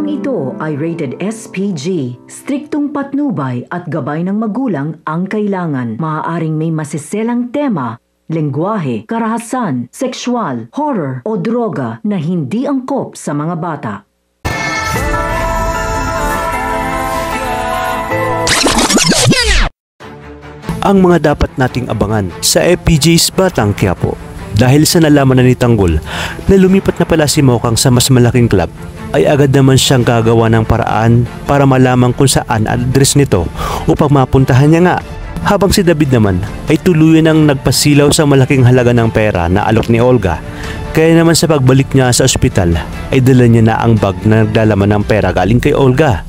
Programang ito ay rated SPG. Striktong patnubay at gabay ng magulang ang kailangan. Maaaring may masiselang tema, lengguwahe, karahasan, sexual, horror o droga na hindi angkop sa mga bata. Ang mga dapat nating abangan sa FPJ's Batang Quiapo. Dahil sa nalaman na ni Tanggol na lumipat na pala si Mokang sa mas malaking club, ay agad naman siyang gagawa ng paraan para malaman kung saan ang address nito upang mapuntahan niya nga. Habang si David naman ay tuluyan ang nagpasilaw sa malaking halaga ng pera na alok ni Olga. Kaya naman sa pagbalik niya sa ospital ay dala niya na ang bag na nagdalaman ng pera galing kay Olga.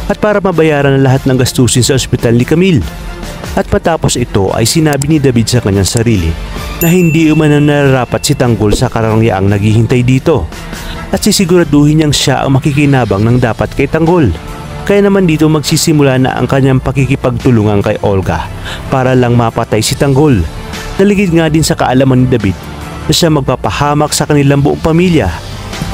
At para mabayaran ang lahat ng gastusin sa ospital ni Camille. At patapos ito ay sinabi ni David sa kanyang sarili na hindi umano nararapat si Tanggol sa karangyaang naghihintay dito at sisiguraduhin niyang siya ang makikinabang ng dapat kay Tanggol. Kaya naman dito magsisimula na ang kanyang pakikipagtulungan kay Olga para lang mapatay si Tanggol. Naligid nga din sa kaalaman ni David na siya magpapahamak sa kanilang buong pamilya.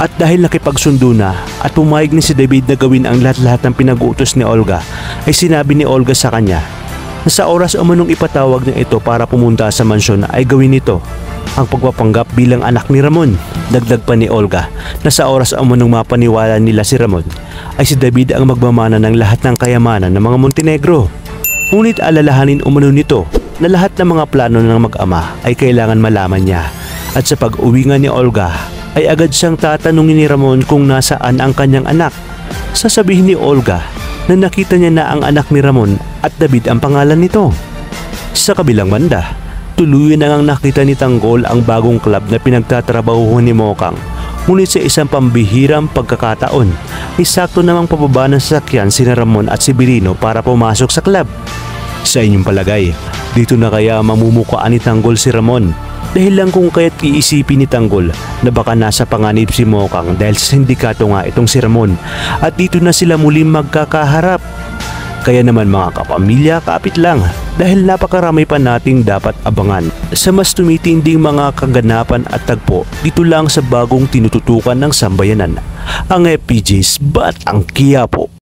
At dahil nakipagsundo na at pumayag ni si David na gawin ang lahat-lahat ng pinag-uutos ni Olga, ay sinabi ni Olga sa kanya na sa oras umanong ipatawag niya ito para pumunta sa mansyon ay gawin nito ang pagpapanggap bilang anak ni Ramon. Dagdag pa ni Olga na sa oras umanong mapaniwala nila si Ramon ay si David ang magmamana ng lahat ng kayamanan ng mga Montenegro. Ngunit alalahanin umano nito na lahat ng mga plano ng mag-ama ay kailangan malaman niya. At sa pag-uwi nga ni Olga ay agad siyang tatanungin ni Ramon kung nasaan ang kanyang anak. Sasabihin ni Olga na nakita niya na ang anak ni Ramon at David ang pangalan nito. Sa kabilang banda, tuluyan na ngang nakita ni Tanggol ang bagong club na pinagtatrabahuhan ni Mokang. Ngunit sa isang pambihirang pagkakataon, ay sakto namang pababa ng sasakyan si Ramon at si Birino para pumasok sa club. Sa inyong palagay, dito na kaya mamumukaan ni Tanggol si Ramon? Dahil lang kung kaya't iisipin ni Tanggol na baka nasa panganib si Mokang dahil sa sindikato nga itong si Ramon at dito na sila muling magkakaharap. Kaya naman mga kapamilya, kapit lang dahil napakarami pa nating dapat abangan sa mas tumitinding mga kaganapan at tagpo dito lang sa bagong tinututukan ng sambayanan, ang FPJ's Batang Quiapo.